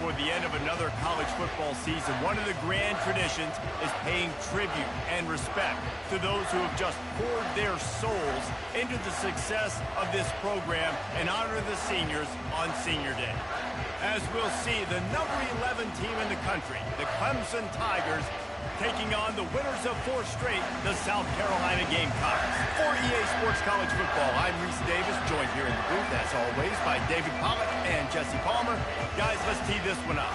toward the end of another college football season, one of the grand traditions is paying tribute and respect to those who have just poured their souls into the success of this program and honor the seniors on Senior Day. As we'll see, the number 11 team in the country, the Clemson Tigers, taking on the winners of 4 straight, the South Carolina Gamecocks. For EA Sports College Football, I'm Reese Davis, joined here in the booth, as always, by David Pollack and Jesse Palmer. Guys, let's tee this one up.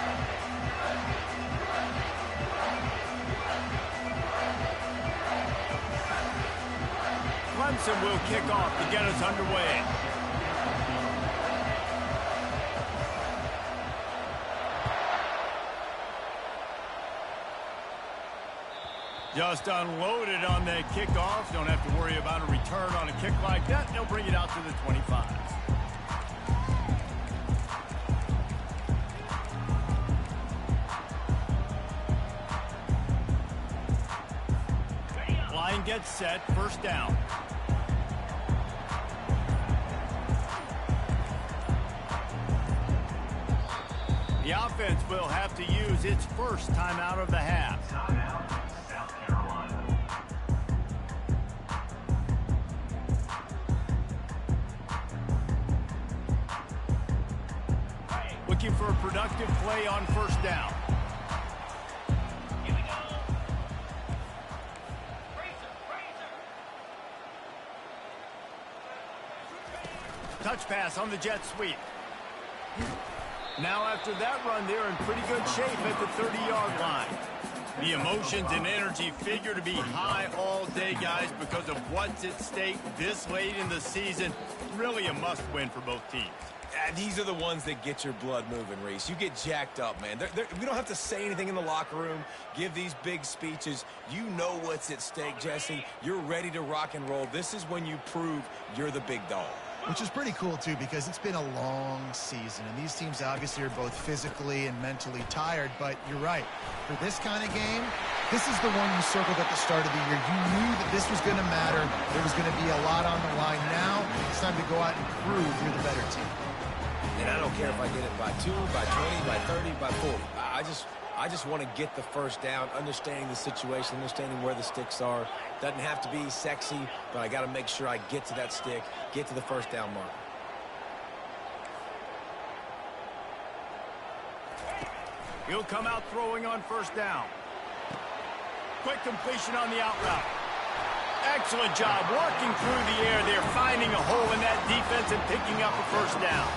Clemson will kick off to get us underway. Just unloaded on that kickoff. Don't have to worry about a return on a kick like that. They'll bring it out to the 25. Line gets set. First down. The offense will have to use its first timeout of the half. Looking for a productive play on first down. Here we go. Touch pass on the jet sweep. Now after that run, they're in pretty good shape at the 30-yard line. The emotions and energy figure to be high all day, guys, because of what's at stake this late in the season. Really a must-win for both teams. These are the ones that get your blood moving, Reese. You get jacked up, man. We don't have to say anything in the locker room, give these big speeches. You know what's at stake, Jesse. You're ready to rock and roll. This is when you prove you're the big dog. Which is pretty cool, too, because it's been a long season, and these teams obviously are both physically and mentally tired, but you're right. For this kind of game, this is the one you circled at the start of the year. You knew that this was going to matter. There was going to be a lot on the line. Now it's time to go out and prove you're the better team. And I don't care if I get it by 2, by 20, by 30, by 40. I just want to get the first down, understanding the situation, understanding where the sticks are. Doesn't have to be sexy, but I got to make sure I get to that stick, get to the first down mark. He'll come out throwing on first down. Quick completion on the out route. Excellent job working through the air. They're finding a hole in that defense and picking up a first down.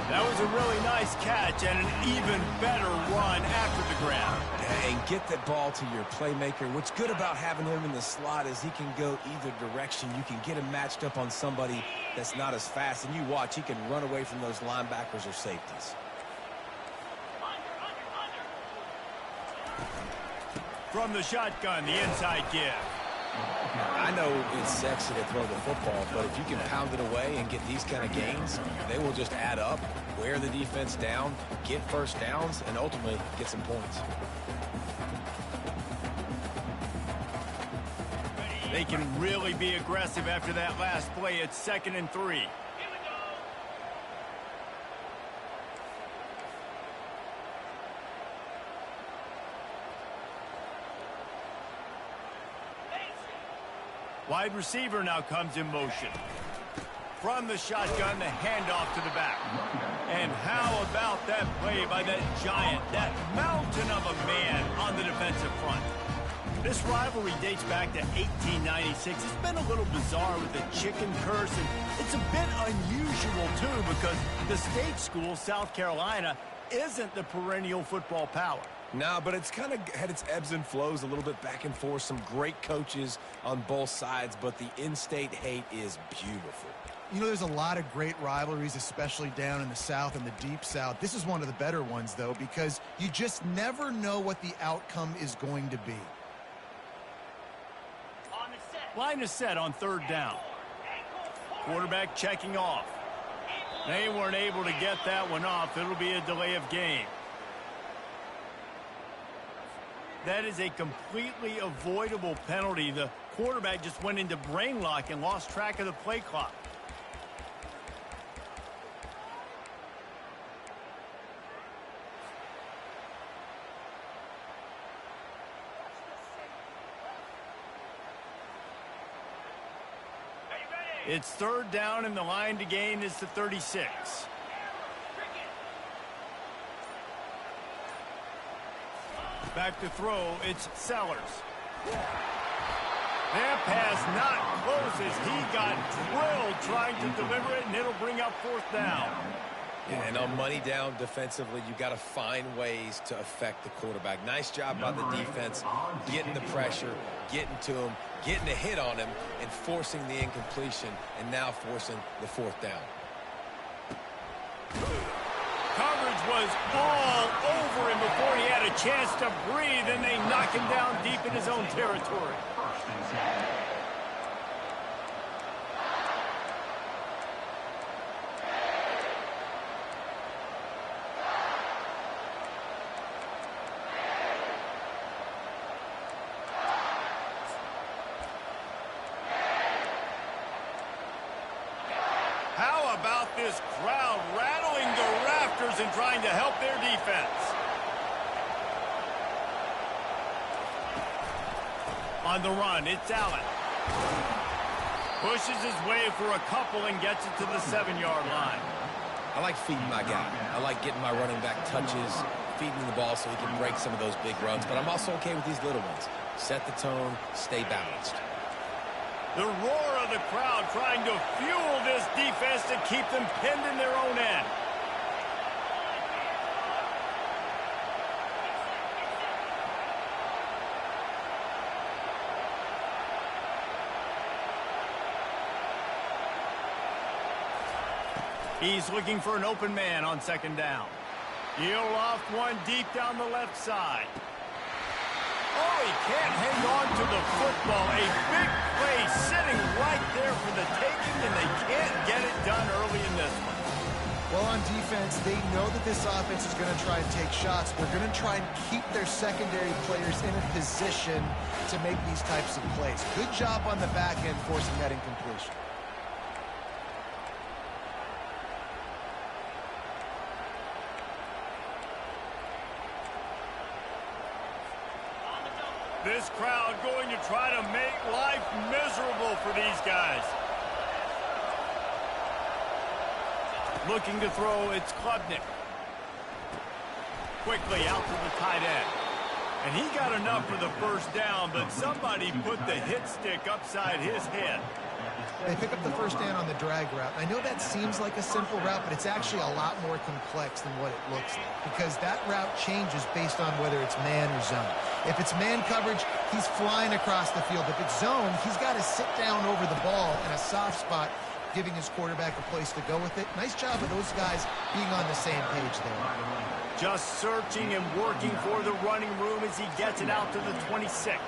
That was a really nice catch and an even better run after the grab. And get that ball to your playmaker. What's good about having him in the slot is he can go either direction. You can get him matched up on somebody that's not as fast. And you watch, he can run away from those linebackers or safeties. From the shotgun, the inside give. I know it's sexy to throw the football, but if you can pound it away and get these kind of gains, they will just add up, wear the defense down, get first downs, and ultimately get some points. They can really be aggressive after that last play. It's 2nd and 3. Wide receiver now comes in motion. From the shotgun, the handoff to the back. And how about that play by that giant, that mountain of a man on the defensive front? This rivalry dates back to 1896. It's been a little bizarre with the chicken curse, and it's a bit unusual, too, because the state school, South Carolina, isn't the perennial football power. No, but it's kind of had its ebbs and flows a little bit back and forth. Some great coaches on both sides, but the in-state hate is beautiful. You know, there's a lot of great rivalries, especially down in the South and the Deep South. This is one of the better ones, though, because you just never know what the outcome is going to be. Line is set on 3rd down. Quarterback checking off. They weren't able to get that one off. It'll be a delay of game. That is a completely avoidable penalty. The quarterback just went into brain lock and lost track of the play clock. It's third down, and the line to gain is the 36. Back to throw, it's Sellers. That pass not close as he got drilled trying to deliver it, and it'll bring up fourth down. Yeah, and on money down defensively, you got to find ways to affect the quarterback. Nice job by the defense, getting the pressure, getting to him, getting a hit on him, and forcing the incompletion, and now forcing the fourth down. Coverage was all over him before he had a chance to breathe, and they knock him down deep in his own territory. How about this crowd rattling the rafters and trying to help their defense? On the run, it's Allen. Pushes his way for a couple and gets it to the 7-yard line. I like feeding my guy. I like getting my running back touches, feeding the ball so he can break some of those big runs. But I'm also okay with these little ones. Set the tone, stay balanced. The roar of the crowd trying to fuel this defense to keep them pinned in their own end. He's looking for an open man on second down. He'll loft one deep down the left side. Oh, he can't hang on to the football. A big play sitting right there for the taking, and they can't get it done early in this one. Well, on defense, they know that this offense is going to try and take shots. They're going to try and keep their secondary players in a position to make these types of plays. Good job on the back end forcing that incompletion. This crowd going to try to make life miserable for these guys. Looking to throw, it's Klubnik. Quickly out to the tight end. And he got enough for the first down, but somebody put the hit stick upside his head. They pick up the first down on the drag route. I know that seems like a simple route, but it's actually a lot more complex than what it looks like, because that route changes based on whether it's man or zone. If it's man coverage, he's flying across the field. If it's zone, he's got to sit down over the ball in a soft spot, giving his quarterback a place to go with it. Nice job of those guys being on the same page there. Just searching and working for the running room as he gets it out to the 26.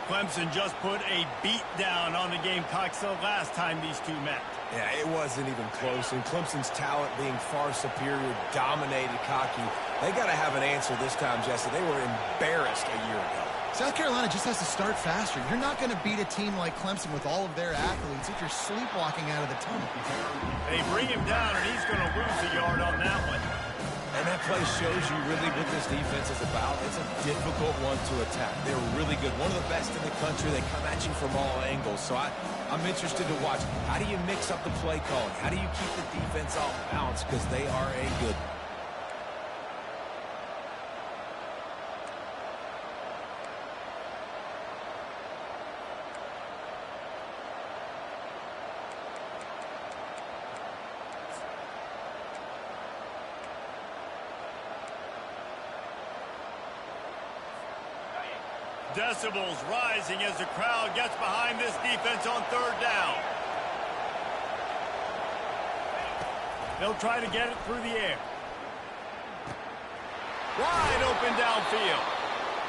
Clemson just put a beat down on the Gamecocks the last time these two met. Yeah, it wasn't even close, and Clemson's talent being far superior, dominated Cocky. They got to have an answer this time, Jesse. They were embarrassed a year ago. South Carolina just has to start faster. You're not going to beat a team like Clemson with all of their athletes if you're sleepwalking out of the tunnel. They bring him down, and he's going to lose a yard on that one. And that play shows you really what this defense is about. It's a difficult one to attack. They're really good. One of the best in the country. They come at you from all angles. So I'm interested to watch. How do you mix up the play calling? How do you keep the defense off balance? Because they are a good one. Decibels rising as the crowd gets behind this defense on third down. They'll try to get it through the air. Wide open downfield.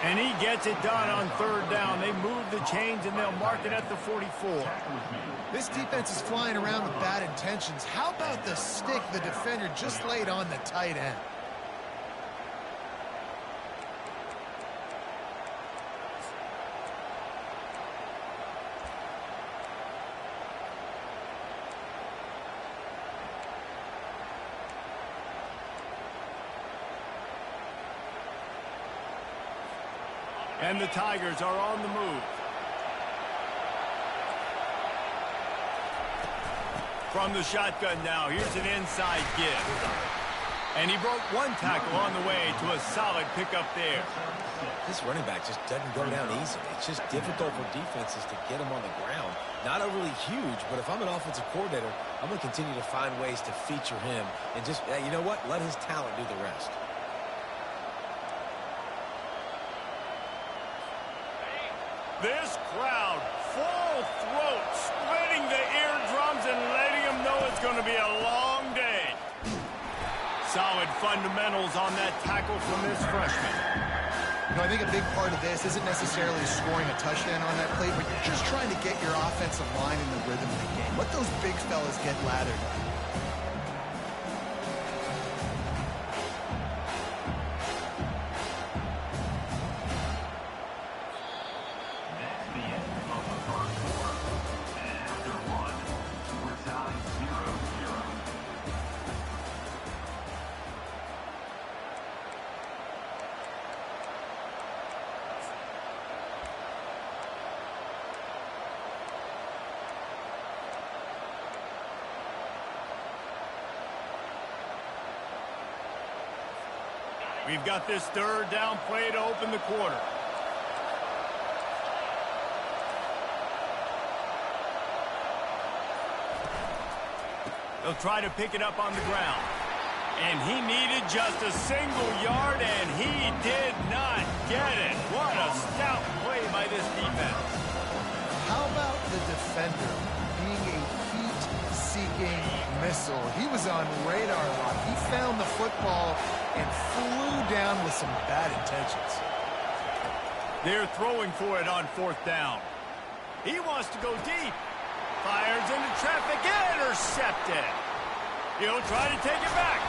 And he gets it done on third down. They move the chains, and they'll mark it at the 44. This defense is flying around with bad intentions. How about the stick the defender just laid on the tight end? And the Tigers are on the move. From the shotgun now, here's an inside give. And he broke one tackle on the way to a solid pickup there. This running back just doesn't go down easy. It's just difficult for defenses to get him on the ground. Not overly huge, but if I'm an offensive coordinator, I'm going to continue to find ways to feature him and just, you know what, let his talent do the rest. This crowd, full throat, splitting the eardrums and letting them know it's going to be a long day. Solid fundamentals on that tackle from this freshman. You know, I think a big part of this isn't necessarily scoring a touchdown on that play, but you're just trying to get your offensive line in the rhythm of the game. Let those big fellas get lathered up. We've got this third down play to open the quarter. They'll try to pick it up on the ground. And he needed just a single yard, and he did not get it. What a stout play by this defense. How about the defender being a heat-seeking missile? He was on radar lock. He found the football and flew down with some bad intentions. They're throwing for it on fourth down. He wants to go deep. Fires into traffic, intercepted. He'll try to take it back.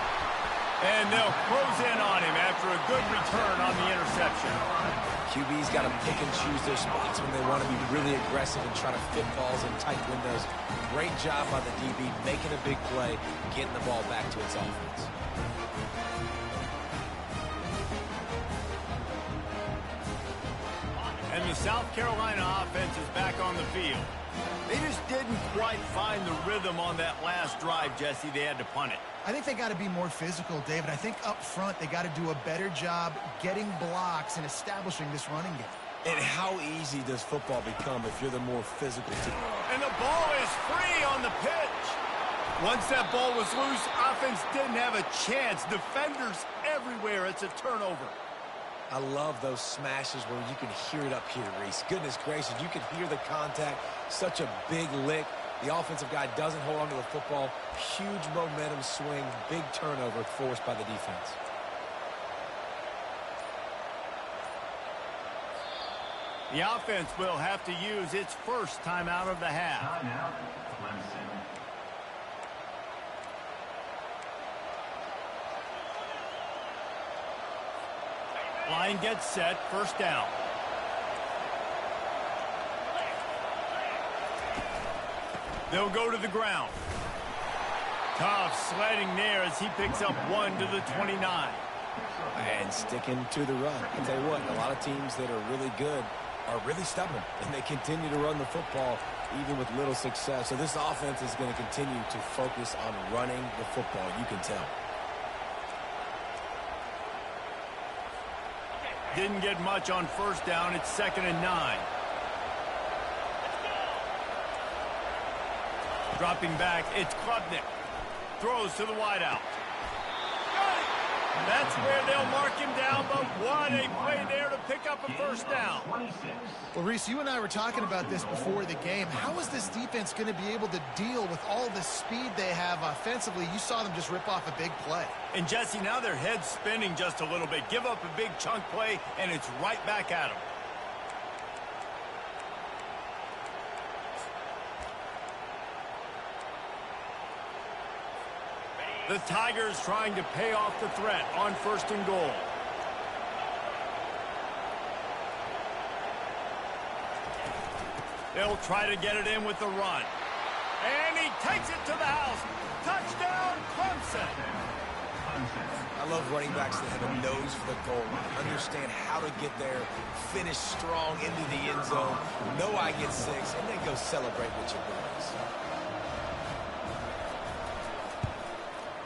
And they'll close in on him after a good return on the interception. QB's got to pick and choose their spots when they want to be really aggressive and try to fit balls in tight windows. Great job by the DB making a big play, getting the ball back to its offense. And the South Carolina offense is back on the field. They just didn't quite find the rhythm on that last drive, Jesse. They had to punt it. I think they got to be more physical, David. I think up front they got to do a better job getting blocks and establishing this running game. And how easy does football become if you're the more physical team? And the ball is free on the pitch. Once that ball was loose, offense didn't have a chance. Defenders everywhere. It's a turnover. I love those smashes where you can hear it up here, Reese. Goodness gracious, you can hear the contact. Such a big lick. The offensive guy doesn't hold on to the football. Huge momentum swing, big turnover forced by the defense. The offense will have to use its first timeout of the half. Timeout, Clemson. Line gets set, first down. They'll go to the ground. Tough sledding there as he picks up 1 to the 29. And sticking to the run. I'll tell you what, a lot of teams that are really good are really stubborn, and they continue to run the football even with little success. So this offense is going to continue to focus on running the football, you can tell. Didn't get much on first down. It's 2nd and 9. Dropping back, it's Klubnik. Throws to the wideout. That's where they'll mark him down, but what a play there to pick up a first down. Well, Reese, you and I were talking about this before the game. How is this defense going to be able to deal with all the speed they have offensively? You saw them just rip off a big play. And, Jesse, now their head's spinning just a little bit. Give up a big chunk play, and it's right back at them. The Tigers trying to pay off the threat on 1st and goal. They'll try to get it in with the run. And he takes it to the house. Touchdown, Clemson. I love running backs that have a nose for the goal line, understand how to get there, finish strong into the end zone, know I get 6, and then go celebrate with your boys.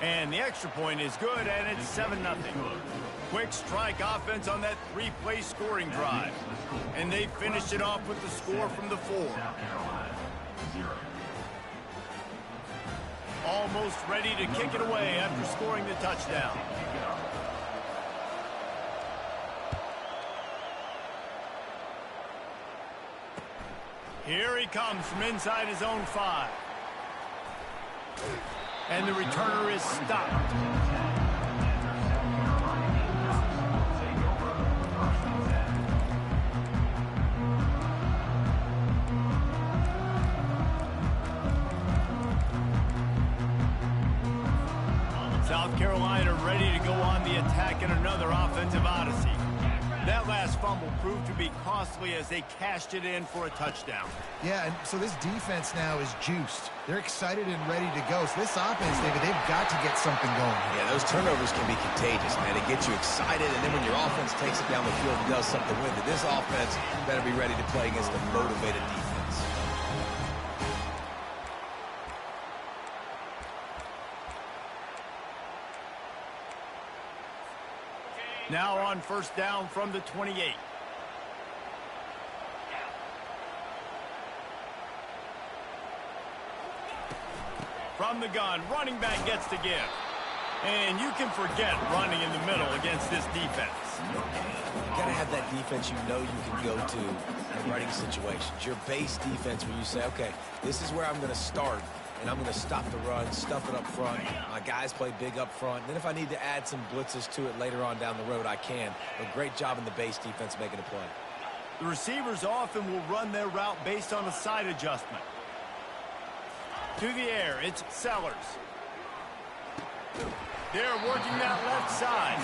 And the extra point is good, and it's 7-0. Quick strike offense on that 3-play scoring drive. And they finished it off with the score from the 4. Almost ready to kick it away after scoring the touchdown. Here he comes from inside his own 5. And the returner is stopped. South Carolina ready to go on the attack in another offensive odyssey. That last fumble proved to be costly as they cashed it in for a touchdown. Yeah, and so this defense now is juiced. They're excited and ready to go. So this offense, David, they've got to get something going. Yeah, those turnovers can be contagious, man. It gets you excited, and then when your offense takes it down the field and does something with it, this offense better be ready to play against a motivated defense. Now on first down from the 28. From the gun, running back gets to give. And you can forget running in the middle against this defense. You got to have that defense you know you can go to in running situations. Your base defense where you say, okay, this is where I'm going to start. And I'm going to stop the run, stuff it up front. My guys play big up front. And then if I need to add some blitzes to it later on down the road, I can. But great job in the base defense making a play. The receivers often will run their route based on a side adjustment. To the air, it's Sellers. They're working that left side.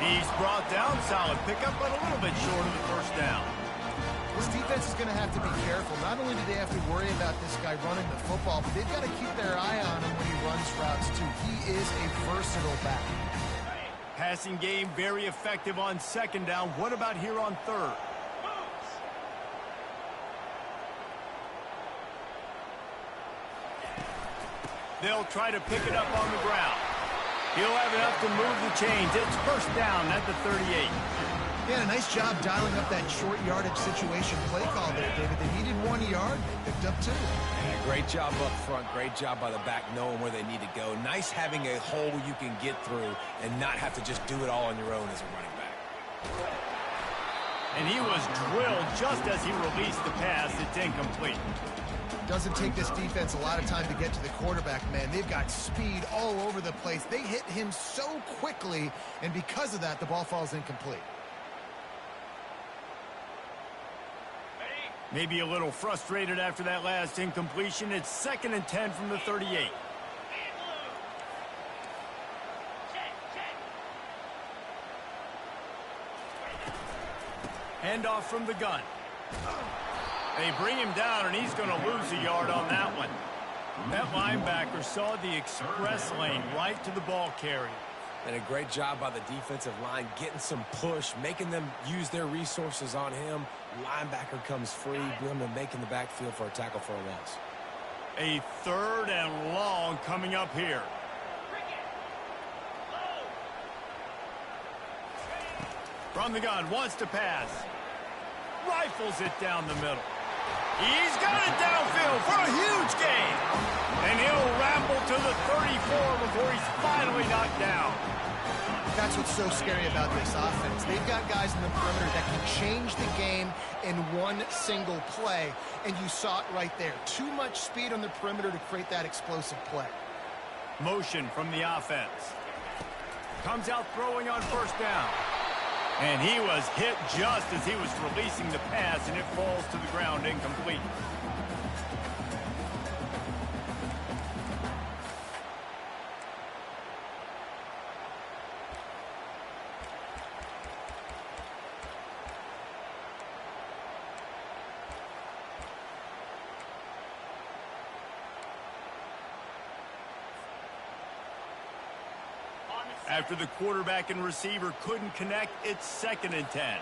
He's brought down, solid pickup, but a little bit short of the first down. This defense is going to have to be careful. Not only do they have to worry about this guy running the football, but they've got to keep their eye on him when he runs routes, too. He is a versatile back. Passing game very effective on second down. What about here on third? They'll try to pick it up on the ground. He'll have enough to move the chains. It's first down at the 38. Yeah, a nice job dialing up that short yardage situation play call there, David. They needed 1 yard. They picked up 2. Yeah, great job up front. Great job by the back knowing where they need to go. Nice having a hole you can get through and not have to just do it all on your own as a running back. And he was drilled just as he released the pass. It's incomplete. Doesn't take this defense a lot of time to get to the quarterback, man. They've got speed all over the place. They hit him so quickly, and because of that, the ball falls incomplete. Maybe a little frustrated after that last incompletion. It's 2nd and 10 from the 38. Handoff from the gun. They bring him down, and he's going to lose a yard on that one. That linebacker saw the express lane right to the ball carrier. And a great job by the defensive line, getting some push, making them use their resources on him. Linebacker comes free, making the backfield for a tackle for a loss. A 3rd and long coming up here. From the gun, wants to pass. Rifles it down the middle. He's got it downfield for a huge gain. And he'll ramble to the 34 before he's finally knocked down. That's what's so scary about this offense. They've got guys in the perimeter that can change the game in one single play, and you saw it right there. Too much speed on the perimeter to create that explosive play. Motion from the offense. Comes out throwing on first down. And he was hit just as he was releasing the pass, and it falls to the ground incomplete. After the quarterback and receiver couldn't connect, it's 2nd and 10.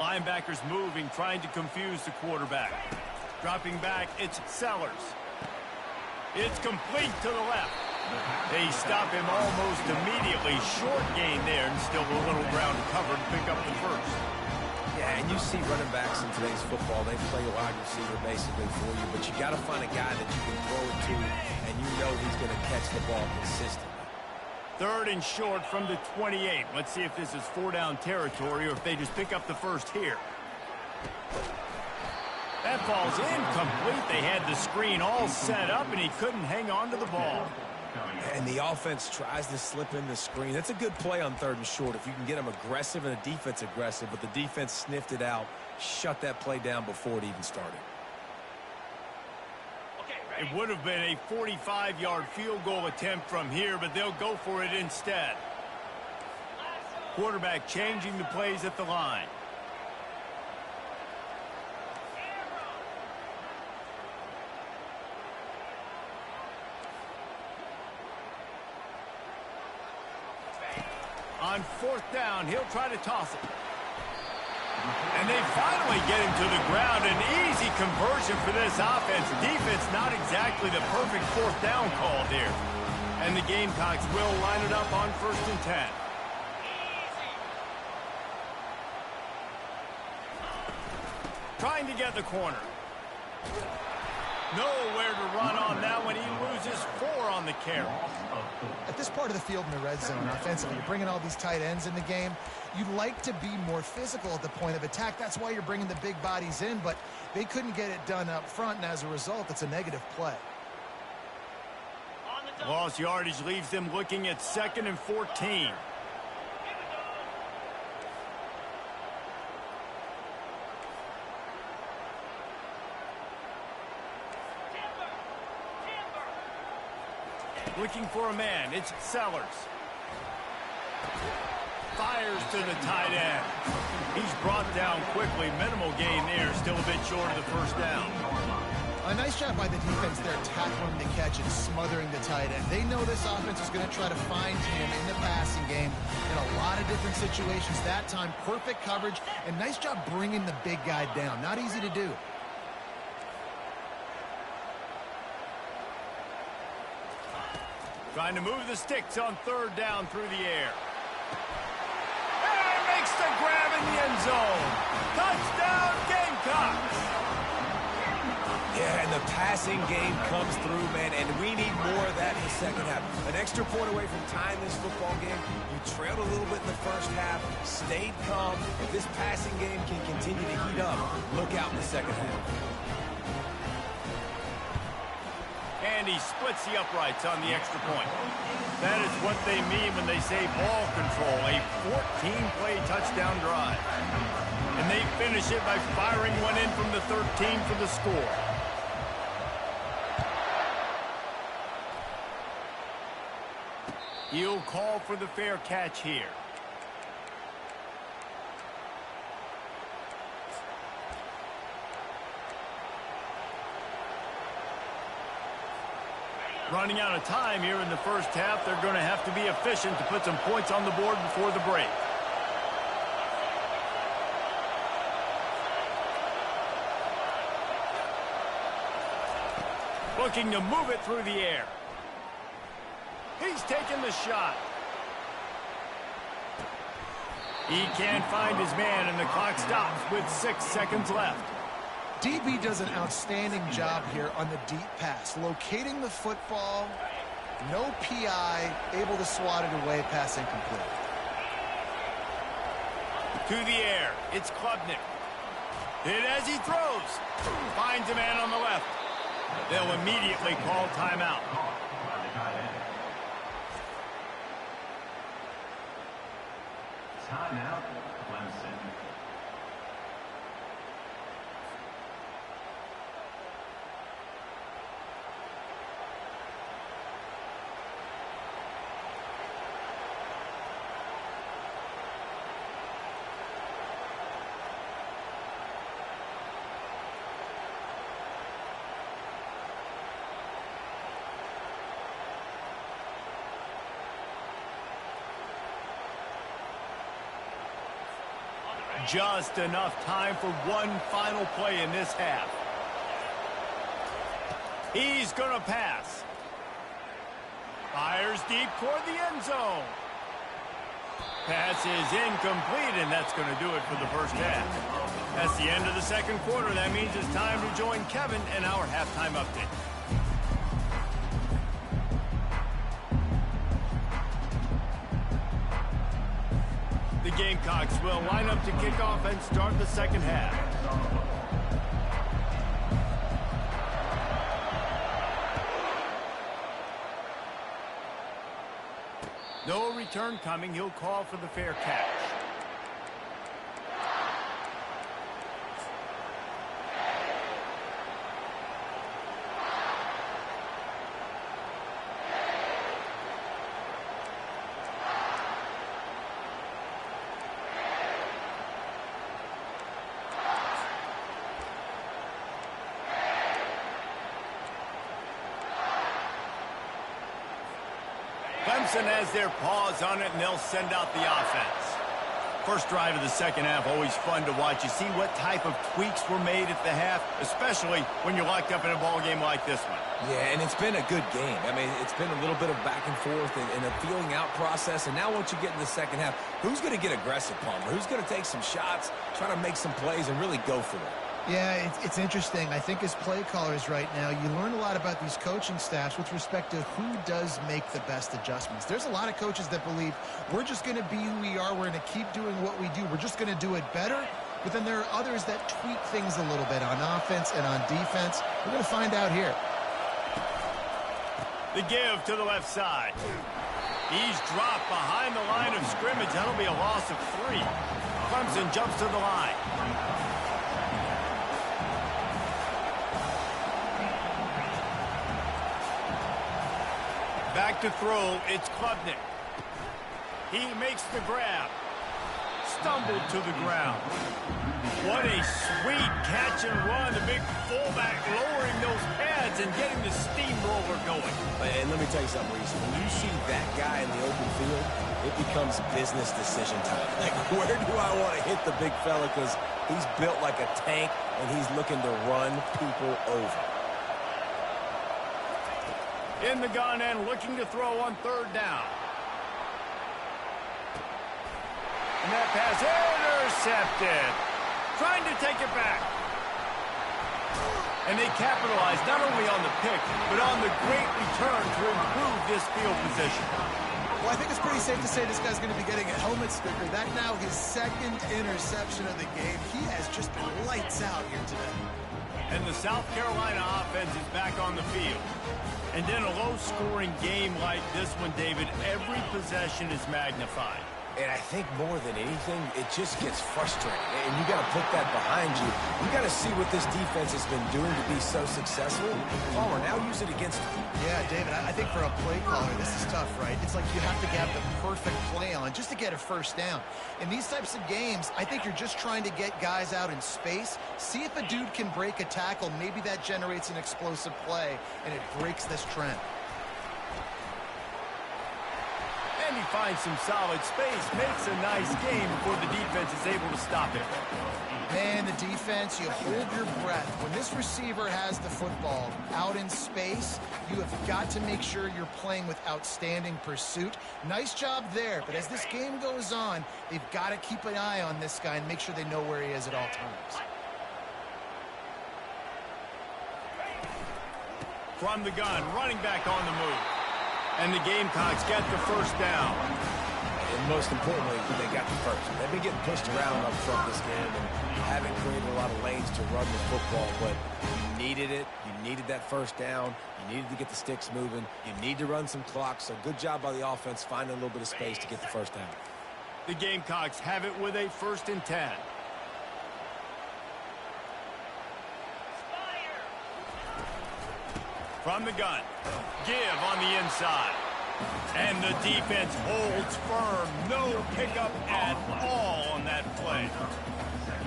Linebackers moving, trying to confuse the quarterback. Dropping back, it's Sellers. It's complete to the left. They stop him almost immediately. Short gain there, and still a little ground to cover to pick up the first. Yeah, and you see running backs in today's football, they play wide receiver basically for you, but you got to find a guy that you can throw it to, and you know he's going to catch the ball consistently. 3rd and short from the 28. Let's see if this is 4-down territory or if they just pick up the first here. That ball's incomplete. They had the screen all set up, and he couldn't hang on to the ball. And the offense tries to slip in the screen. That's a good play on 3rd and short if you can get them aggressive and the defense aggressive, but the defense sniffed it out, shut that play down before it even started. It would have been a 45-yard field goal attempt from here, but they'll go for it instead. Quarterback changing the plays at the line. On 4th down, he'll try to toss it. And they finally get him to the ground. An easy conversion for this offense. Defense not exactly the perfect 4th down call there. And the Gamecocks will line it up on 1st and 10. Trying to get the corner. Nowhere to run on that one. He loses 4 on the carry. At this part of the field in the red zone, offensively, you're bringing all these tight ends in the game. You'd like to be more physical at the point of attack. That's why you're bringing the big bodies in, but they couldn't get it done up front, and as a result, it's a negative play. Lost yardage leaves them looking at 2nd and 14. Looking for a man. It's Sellers. Fires to the tight end. He's brought down quickly. Minimal gain there. Still a bit short of the 1st down. A nice job by the defense there, tackling the catch and smothering the tight end. They know this offense is going to try to find him in the passing game in a lot of different situations. That time, perfect coverage, and nice job bringing the big guy down. Not easy to do. Trying to move the sticks on 3rd down through the air. And makes the grab in the end zone. Touchdown, Gamecocks! Yeah, and the passing game comes through, man, and we need more of that in the 2nd half. An extra point away from tying this football game. You trailed a little bit in the 1st half, stayed calm. If this passing game can continue to heat up, look out in the 2nd half. And he splits the uprights on the extra point. That is what they mean when they say ball control, a 14-play touchdown drive. And they finish it by firing one in from the 13 for the score. He'll call for the fair catch here. Running out of time here in the 1st half. They're going to have to be efficient to put some points on the board before the break. Looking to move it through the air. He's taking the shot. He can't find his man, and the clock stops with 6 seconds left. DB does an outstanding job here on the deep pass, locating the football, no PI, able to swat it away, pass incomplete. To the air, it's Klubnik. Hit as he throws. Finds a man on the left. They'll immediately call timeout. Timeout, Clemson. Just enough time for one final play in this half. He's going to pass. Fires deep toward the end zone. Pass is incomplete, and that's going to do it for the first half. That's the end of the second quarter. That means it's time to join Kevin in our halftime update. The Gamecocks will line up to kick off and start the second half. No return coming. He'll call for the fair catch. Clemson has their paws on it, and they'll send out the offense. First drive of the second half, always fun to watch. You see what type of tweaks were made at the half, especially when you're locked up in a ball game like this one. Yeah, and it's been a good game. I mean, it's been a little bit of back and forth and a feeling out process. And now once you get in the second half, who's going to get aggressive, Palmer? Who's going to take some shots, try to make some plays, and really go for it? Yeah, it's interesting. I think as play callers right now, you learn a lot about these coaching staffs with respect to who does make the best adjustments. There's a lot of coaches that believe we're just going to be who we are. We're going to keep doing what we do. We're just going to do it better. But then there are others that tweak things a little bit on offense and on defense. We're going to find out here. The give to the left side. He's dropped behind the line of scrimmage. That'll be a loss of 3. Clemson jumps to the line. Back to throw, it's Klubnik. He makes the grab. Stumbled to the ground. What a sweet catch and run. The big fullback lowering those pads and getting the steamroller going. And let me tell you something, Reese. When you see that guy in the open field, it becomes business decision time. Like, where do I want to hit the big fella? Because he's built like a tank, and he's looking to run people over. In the gun and looking to throw on third down. And that pass intercepted. Trying to take it back. And they capitalize not only on the pick, but on the great return to improve this field position. Well, I think it's pretty safe to say this guy's going to be getting a helmet sticker. That now his second interception of the game. He has just been lights out here today. And the South Carolina offense is back on the field. And in a low-scoring game like this one, David, every possession is magnified. And I think more than anything, it just gets frustrating. And you got to put that behind you. You got to see what this defense has been doing to be so successful. Palmer, now use it against them. Yeah, David, I think for a play caller, this is tough, right? It's like you have to have the perfect play on just to get a first down. In these types of games, I think you're just trying to get guys out in space, see if a dude can break a tackle. Maybe that generates an explosive play, and it breaks this trend. And he finds some solid space, makes a nice game before the defense is able to stop it. Man, the defense, you hold your breath. When this receiver has the football out in space, you have got to make sure you're playing with outstanding pursuit. Nice job there, but as this game goes on, they've got to keep an eye on this guy and make sure they know where he is at all times. From the gun, running back on the move. And the Gamecocks get the first down. And most importantly, they got the first. They've been getting pushed around up front this game and haven't created a lot of lanes to run the football, but you needed it. You needed that first down. You needed to get the sticks moving. You need to run some clock, so good job by the offense finding a little bit of space to get the first down. The Gamecocks have it with a 1st and 10. From the gun, give on the inside. And the defense holds firm. No pickup at all on that play.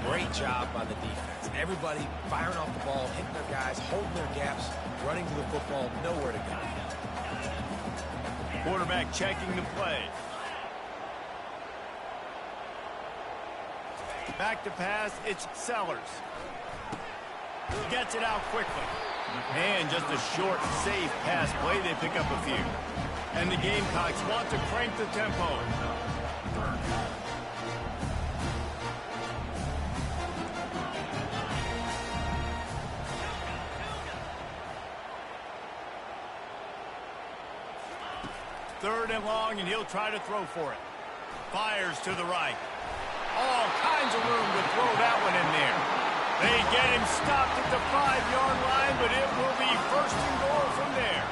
Great job by the defense. Everybody firing off the ball, hitting their guys, holding their gaps, running to the football, nowhere to go. Quarterback checking the play. Back to pass, it's Sellers. Gets it out quickly. And just a short, safe pass play. They pick up a few. And the Gamecocks want to crank the tempo. Third and long, and he'll try to throw for it. Fires to the right. All kinds of room to throw that one in there. They get him stopped at the 5-yard line, but it will be first and goal from there.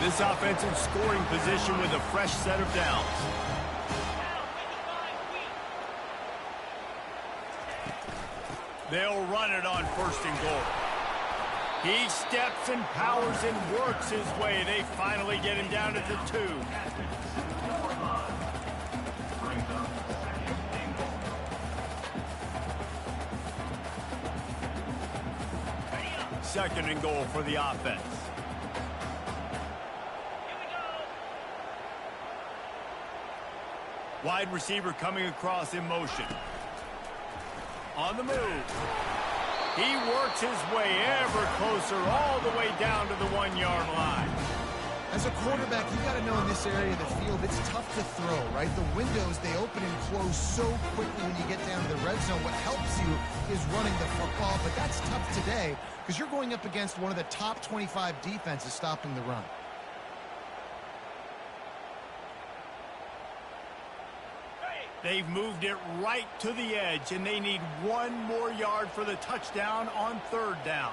This offensive scoring position with a fresh set of downs. They'll run it on first and goal. He steps and powers and works his way. They finally get him down at the 2. Second and goal for the offense. Wide receiver coming across in motion. On the move. He works his way ever closer all the way down to the 1-yard line. As a quarterback, you got to know in this area of the field, it's tough to throw, right? The windows, they open and close so quickly when you get down to the red zone. What helps you is running the football, but that's tough today because you're going up against one of the top 25 defenses stopping the run. They've moved it right to the edge, and they need 1 more yard for the touchdown on third down.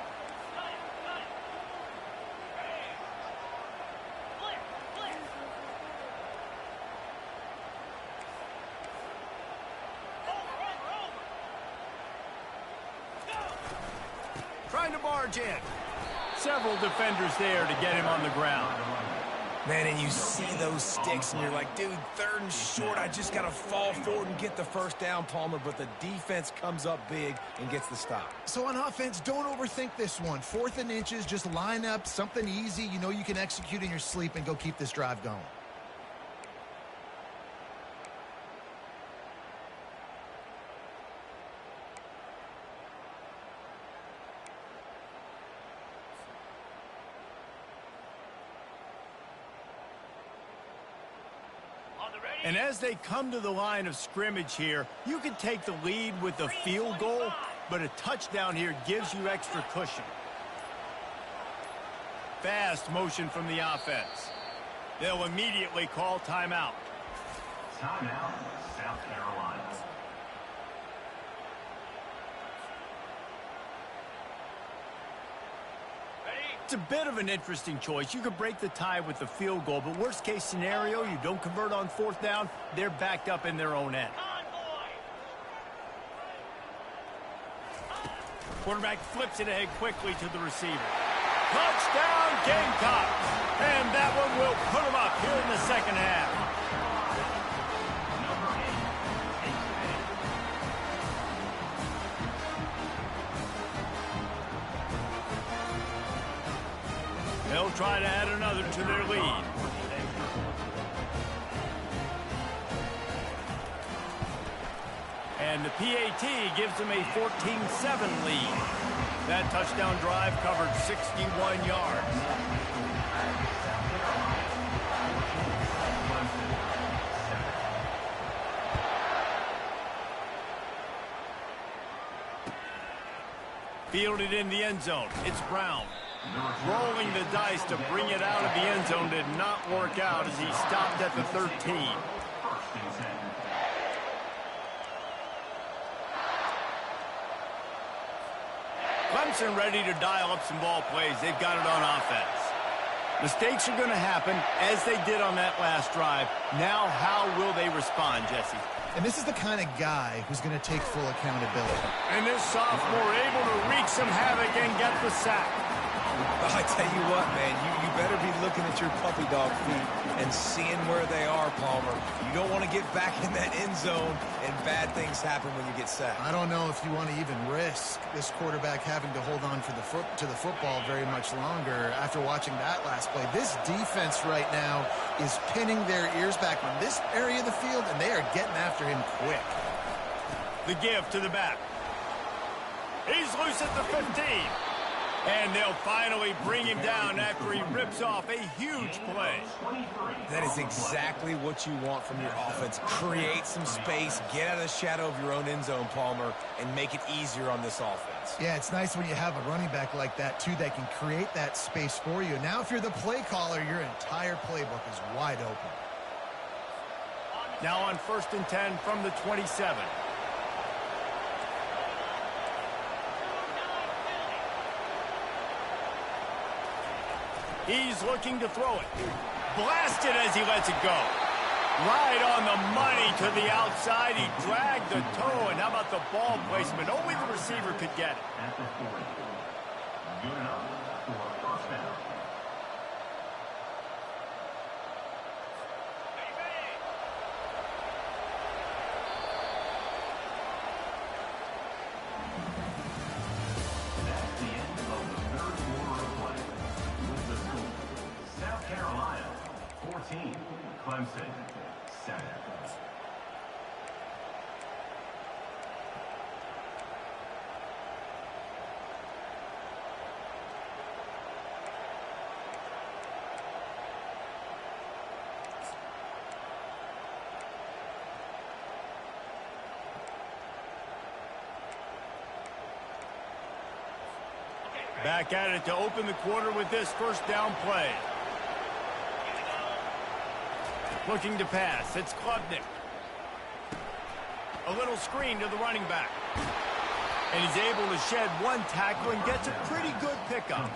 Trying to barge in. Several defenders there to get him on the ground. Man, and you see those sticks, and you're like, dude, third and short, I just got to fall forward and get the first down, Palmer, but the defense comes up big and gets the stop. So on offense, don't overthink this one. 4th and inches, just line up something easy you know you can execute in your sleep and go keep this drive going. And as they come to the line of scrimmage here, you can take the lead with a field goal, but a touchdown here gives you extra cushion. Fast motion from the offense. They'll immediately call timeout. Timeout, South Carolina. It's a bit of an interesting choice. You could break the tie with the field goal, but worst case scenario, you don't convert on 4th down, they're backed up in their own end. Quarterback flips it ahead quickly to the receiver. Touchdown, Gamecocks! And that one will put them up here in the second half. They'll try to add another to their lead. And the PAT gives them a 14-7 lead. That touchdown drive covered 61 yards. Fielded in the end zone. It's Brown. Rolling the dice to bring it out of the end zone did not work out as he stopped at the 13. Clemson ready to dial up some ball plays. They've got it on offense. Mistakes are going to happen as they did on that last drive. Now how will they respond, Jesse? And this is the kind of guy who's going to take full accountability. And this sophomore able to wreak some havoc and get the sack. I tell you what, man, you better be looking at your puppy dog feet and seeing where they are, Palmer. You don't want to get back in that end zone and bad things happen when you get sacked. I don't know if you want to even risk this quarterback having to hold on to the football very much longer after watching that last play. This defense right now is pinning their ears back on this area of the field, and they are getting after him quick. The give to the back. He's loose at the 15. And they'll finally bring him down after he rips off a huge play. That is exactly what you want from your offense. Create some space, get out of the shadow of your own end zone, Palmer, and make it easier on this offense. Yeah, it's nice when you have a running back like that, too, that can create that space for you. Now, if you're the play caller, your entire playbook is wide open. Now on 1st and 10 from the 27. He's looking to throw it. Blasted as he lets it go. Right on the money to the outside. He dragged the toe. And how about the ball placement? Only the receiver could get it. At the 40. Good enough for first down. That's the end of the third quarter of play. With the score, South Carolina 14, Clemson 7. Back at it to open the quarter with this first down play. Looking to pass. It's Klubnik. A little screen to the running back. And he's able to shed one tackle and gets a pretty good pickup.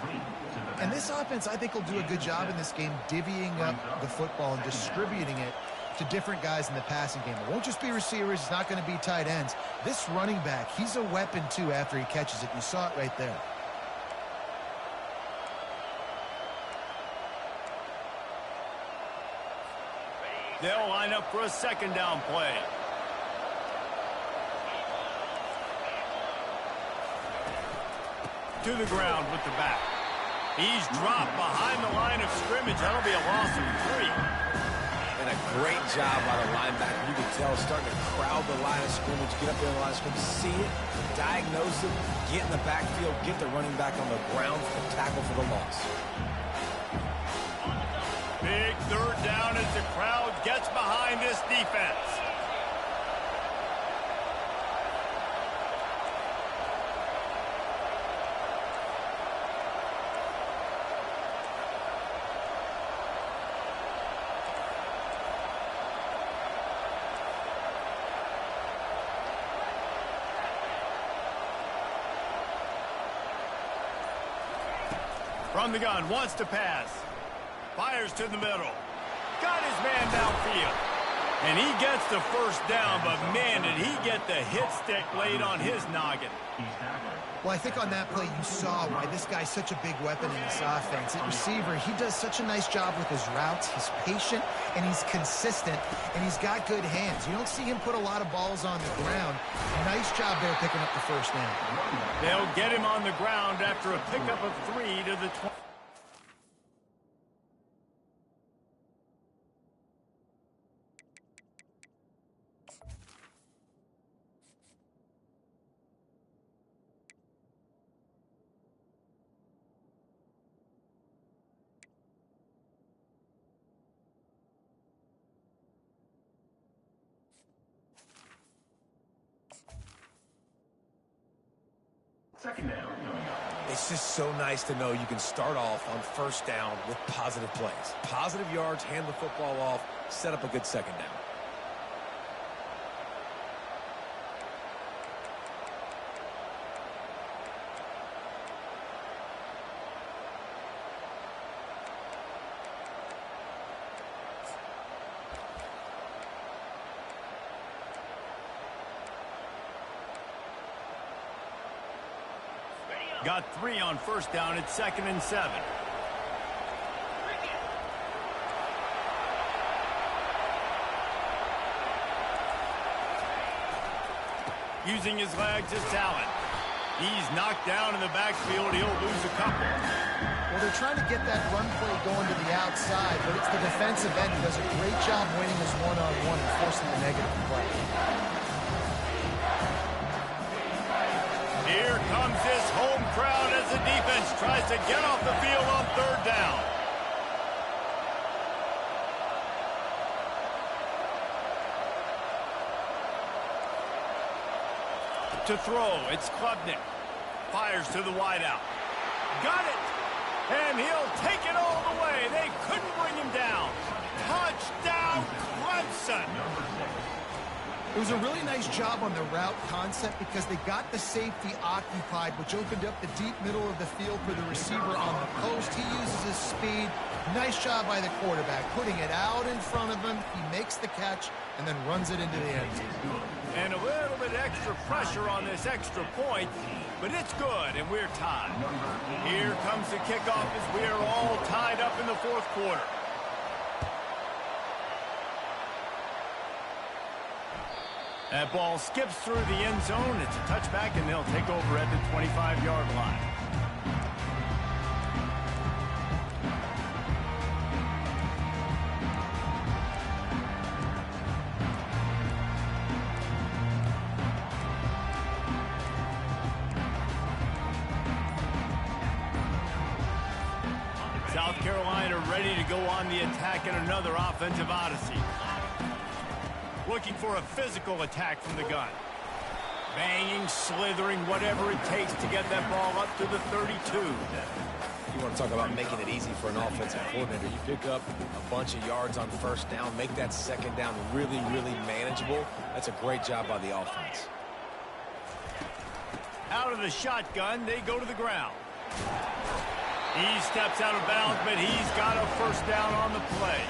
And this offense, I think, will do a good job in this game divvying up the football and distributing it to different guys in the passing game. It won't just be receivers. It's not going to be tight ends. This running back, he's a weapon, too, after he catches it. You saw it right there. They'll line up for a second down play. To the ground with the back. He's dropped behind the line of scrimmage. That'll be a loss of 3. And a great job by the linebacker. You can tell starting to crowd the line of scrimmage, get up there in the line of scrimmage, see it, diagnose it, get in the backfield, get the running back on the ground for the tackle for the loss. Big third down as the crowd gets behind this defense. From the gun, wants to pass. Fires to the middle. Got his man downfield. And he gets the first down, but man, did he get the hit stick laid on his noggin. Well, I think on that play you saw why this guy's such a big weapon in this offense. At receiver, he does such a nice job with his routes. He's patient, and he's consistent, and he's got good hands. You don't see him put a lot of balls on the ground. Nice job there picking up the first down. They'll get him on the ground after a pickup of 3 to the 20. Second down. It's just so nice to know you can start off on first down with positive plays. Positive yards, hand the football off, set up a good second down. Got 3 on first down at 2nd and 7. Using his legs as talent. He's knocked down in the backfield. He'll lose a couple. Well, they're trying to get that run play going to the outside, but it's the defensive end who does a great job winning his one-on-one and forcing the negative play. Here comes this home crowd as the defense tries to get off the field on third down. To throw, it's Klubnik. Fires to the wideout. Got it! And he'll take it all the way. They couldn't bring him down. Touchdown, Clemson! It was a really nice job on the route concept because they got the safety occupied, which opened up the deep middle of the field for the receiver on the post. He uses his speed. Nice job by the quarterback, putting it out in front of him. He makes the catch and then runs it into the end zone. And a little bit extra pressure on this extra point, but it's good, and we're tied. Here comes the kickoff as we are all tied up in the fourth quarter. That ball skips through the end zone. It's a touchback, and they'll take over at the 25-yard line. South Carolina ready to go on the attack in another offensive odyssey. Looking for a physical attack from the gun. Banging, slithering, whatever it takes to get that ball up to the 32. You want to talk about making it easy for an offensive coordinator. You pick up a bunch of yards on first down, make that second down really, really manageable. That's a great job by the offense. Out of the shotgun, they go to the ground. He steps out of bounds, but he's got a first down on the play.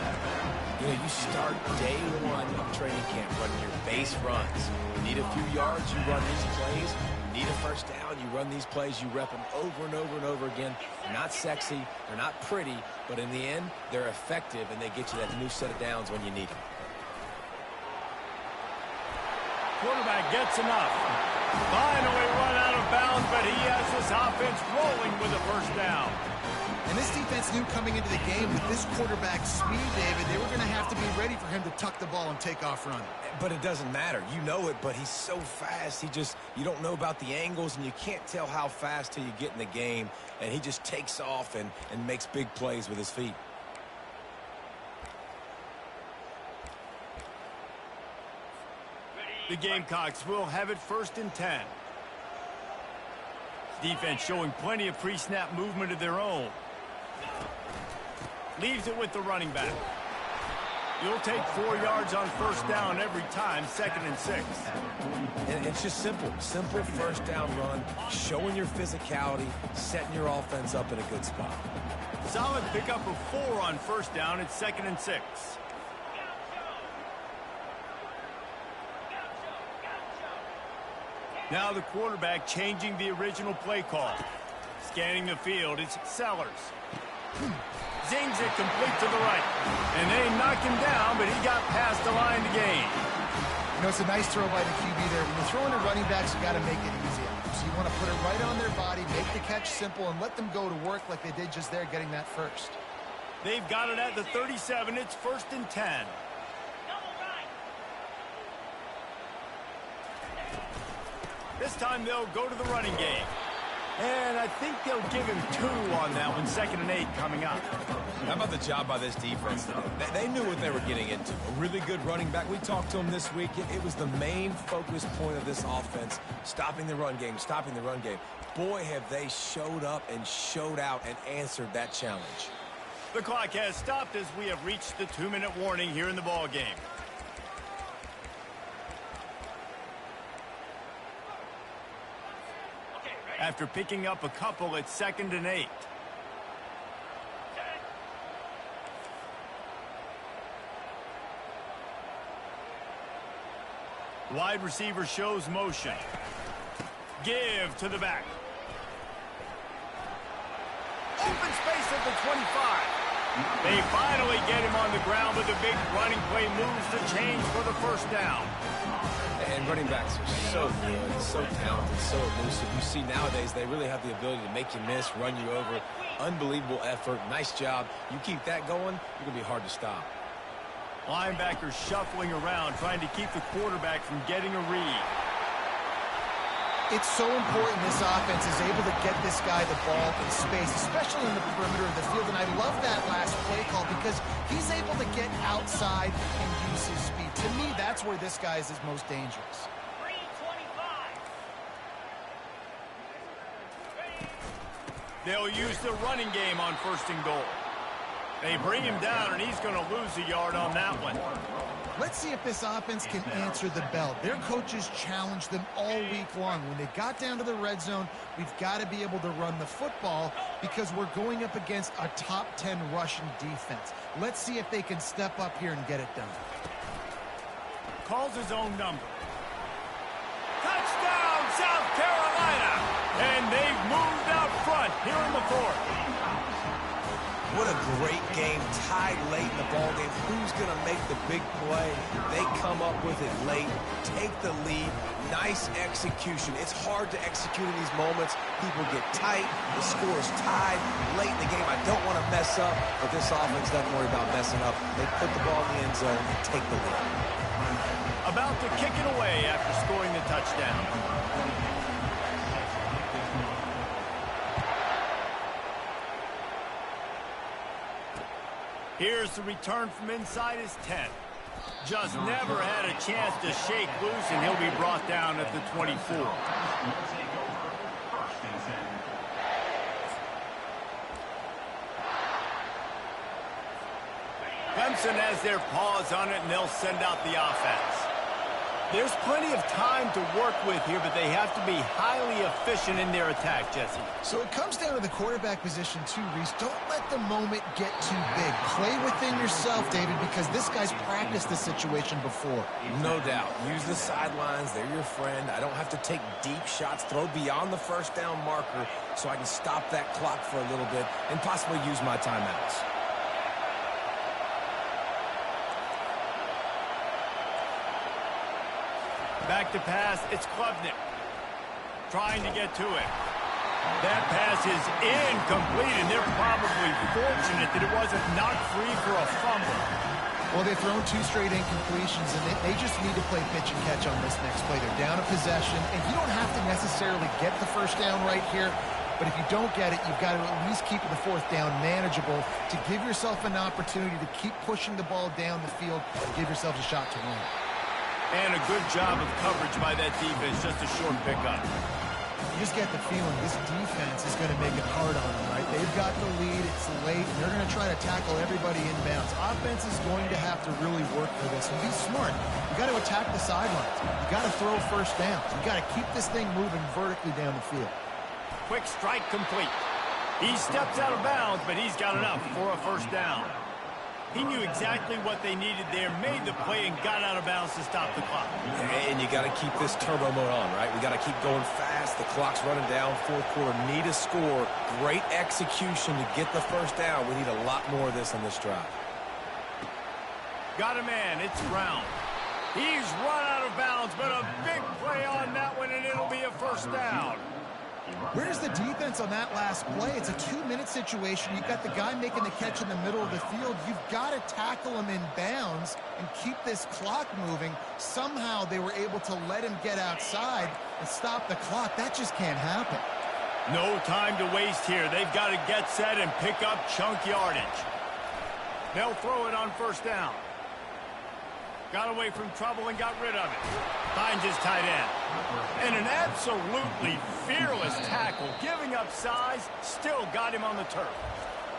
You know, you start day one of training camp running your base runs. You need a few yards, you run these plays. You need a first down, you run these plays. You rep them over and over and over again. They're not sexy, they're not pretty, but in the end, they're effective, and they get you that new set of downs when you need them. Quarterback gets enough. Finally run out of bounds, but he has this offense rolling with a first down. And this defense knew coming into the game with this quarterback's speed, David, they were going to have to be ready for him to tuck the ball and take off running. But it doesn't matter. You know it, but he's so fast. You don't know about the angles, and you can't tell how fast till you get in the game. And he just takes off and makes big plays with his feet. The Gamecocks will have it 1st and 10. Defense showing plenty of pre-snap movement of their own. Leaves it with the running back. You'll take 4 yards on first down every time, 2nd and 6. And it's just simple. Simple first down run, showing your physicality, setting your offense up in a good spot. Solid pickup of 4 on first down. It's 2nd and 6. Now the quarterback changing the original play call. Scanning the field, it's Sellers. Zings it complete to the right. And they knock him down, but he got past the line to gain. You know, it's a nice throw by the QB there. When you're throwing to running backs, you got to make it easy on them. So you want to put it right on their body, make the catch simple, and let them go to work like they did just there, getting that first. They've got it at the 37. It's 1st and 10. This time they'll go to the running game. And I think they'll give him 2 on that one, 2nd and 8 coming up. How about the job by this defense? They knew what they were getting into. A really good running back. We talked to him this week. It was the main focus point of this offense, stopping the run game, stopping the run game. Boy, have they showed up and showed out and answered that challenge. The clock has stopped as we have reached the 2-minute warning here in the ball game. After picking up a couple, it's 2nd and 8. Wide receiver shows motion. Give to the back. Open space at the 25. They finally get him on the ground, but the big running play moves the chains for the first down. And running backs are so good, so talented, so elusive. You see nowadays they really have the ability to make you miss, run you over. Unbelievable effort. Nice job. You keep that going, you're going to be hard to stop. Linebackers shuffling around, trying to keep the quarterback from getting a read. It's so important this offense is able to get this guy the ball in space, especially in the perimeter of the field. And I love that last play call because he's able to get outside and use his speed. To me, that's where this guy is his most dangerous. They'll use the running game on 1st and goal. They bring him down, and he's going to lose a yard on that one. Let's see if this offense can answer the bell. Their coaches challenged them all week long. When they got down to the red zone, we've got to be able to run the football because we're going up against a top 10 Russian defense. Let's see if they can step up here and get it done. Calls his own number. Touchdown, South Carolina! And they've moved out front here in the 4th. What a great game, tied late in the ball game. Who's going to make the big play? They come up with it late, take the lead. Nice execution. It's hard to execute in these moments. People get tight. The score is tied late in the game. I don't want to mess up, but this offense doesn't worry about messing up. They put the ball in the end zone and take the lead. About to kick it away after scoring the touchdown. Here's the return from inside his 10. Just never had a chance to shake loose, and he'll be brought down at the 24. Clemson has their paws on it, and they'll send out the offense. There's plenty of time to work with here, but they have to be highly efficient in their attack, Jesse. So it comes down to the quarterback position too, Reese. Don't let the moment get too big. Play within yourself, David, because this guy's practiced this situation before. No doubt. Use the sidelines. They're your friend. I don't have to take deep shots, throw beyond the 1st down marker so I can stop that clock for a little bit and possibly use my timeouts. Back to pass, it's Klubnik. Trying to get to it. That pass is incomplete, and they're probably fortunate that it wasn't knocked free for a fumble. Well, they've thrown 2 straight incompletions, and they just need to play pitch and catch on this next play. They're down a possession, and you don't have to necessarily get the 1st down right here, but if you don't get it, you've got to at least keep the 4th down manageable to give yourself an opportunity to keep pushing the ball down the field and give yourselves a shot to win. And a good job of coverage by that defense, just a short pickup. You just get the feeling this defense is going to make it hard on them, right? They've got the lead, it's late, and they're going to try to tackle everybody inbounds. Offense is going to have to really work for this and be smart. You got to attack the sidelines. You got to throw 1st downs. You got to keep this thing moving vertically down the field. Quick strike complete. He steps out of bounds, but he's got enough for a 1st down. He knew exactly what they needed there, made the play, and got out of bounds to stop the clock. And you got to keep this turbo mode on, right? We got to keep going fast. The clock's running down. 4th quarter, need a score. Great execution to get the 1st down. We need a lot more of this on this drive. Got a man. It's Brown. He's run out of bounds, but a big play on that one, and it'll be a 1st down. Where's the defense on that last play? It's a 2-minute situation. You've got the guy making the catch in the middle of the field. You've got to tackle him in bounds and keep this clock moving. Somehow they were able to let him get outside and stop the clock. That just can't happen. No time to waste here. They've got to get set and pick up chunk yardage. They'll throw it on 1st down. Got away from trouble and got rid of it. Finds his tight end. And an absolutely fearless tackle, giving up size, still got him on the turf.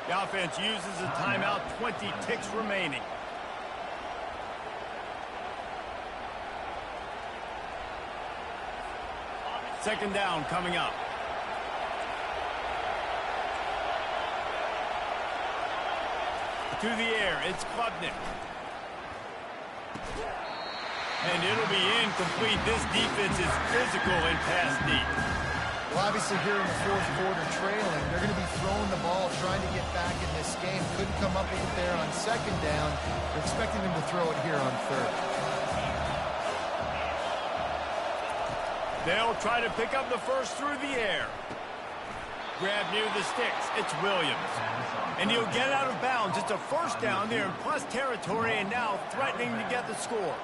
The offense uses a timeout, 20 ticks remaining. Second down coming up. To the air, it's Klubnik. And it'll be incomplete. This defense is physical and pass deep. Well, obviously here in the 4th quarter trailing, they're going to be throwing the ball, trying to get back in this game. Couldn't come up with it there on 2nd down. They're expecting them to throw it here on 3rd. They'll try to pick up the 1st through the air. Grab near the sticks. It's Williams. And he'll get out of bounds. It's a 1st down there in plus territory, and now threatening to get the score.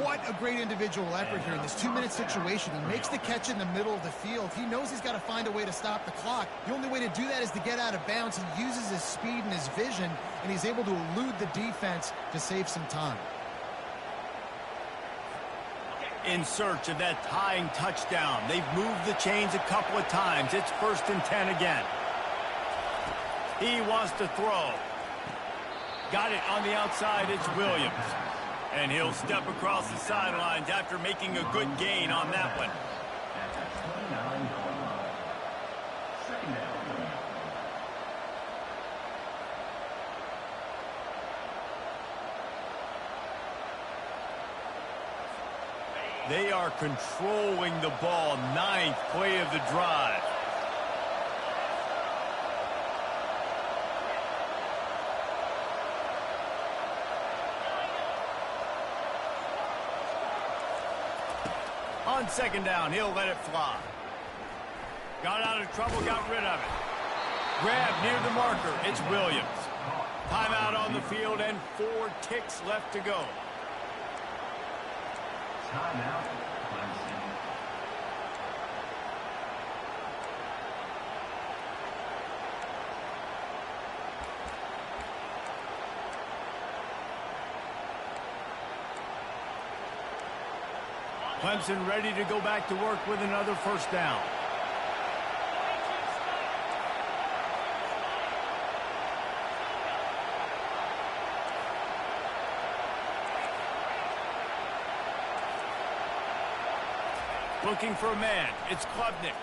What a great individual effort here in this 2-minute situation. He makes the catch in the middle of the field. He knows he's got to find a way to stop the clock. The only way to do that is to get out of bounds. He uses his speed and his vision, and he's able to elude the defense to save some time. In search of that tying touchdown. They've moved the chains a couple of times. It's 1st and 10 again. He wants to throw. Got it on the outside. It's Williams. And he'll step across the sidelines after making a good gain on that one. At the 29-yard line. 2nd down. They are controlling the ball. 9th play of the drive. On 2nd down, he'll let it fly. Got out of trouble, got rid of it. Grab near the marker. It's Williams. Timeout on the field and 4 ticks left to go. Timeout, Clemson. Clemson ready to go back to work with another 1st down. Looking for a man. It's Klubnik.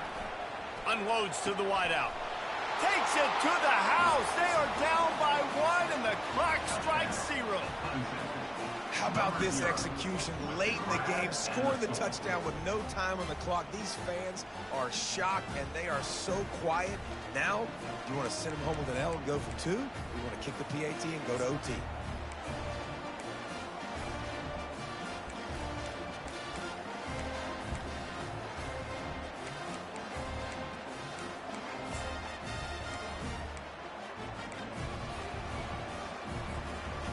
Unloads to the wideout. Takes it to the house. They are down by 1, and the clock strikes 0. How about this execution late in the game, scoring the touchdown with no time on the clock? These fans are shocked, and they are so quiet. Now, do you want to send them home with an L and go for 2? You want to kick the PAT and go to OT?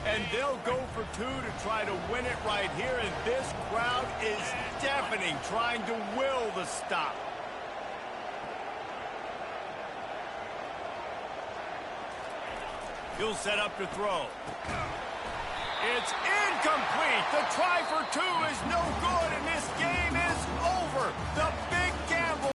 And they'll go for 2 to try to win it right here. And this crowd is deafening, trying to will the stop. He'll set up to throw. It's incomplete. The try for 2 is no good, and this game is over. The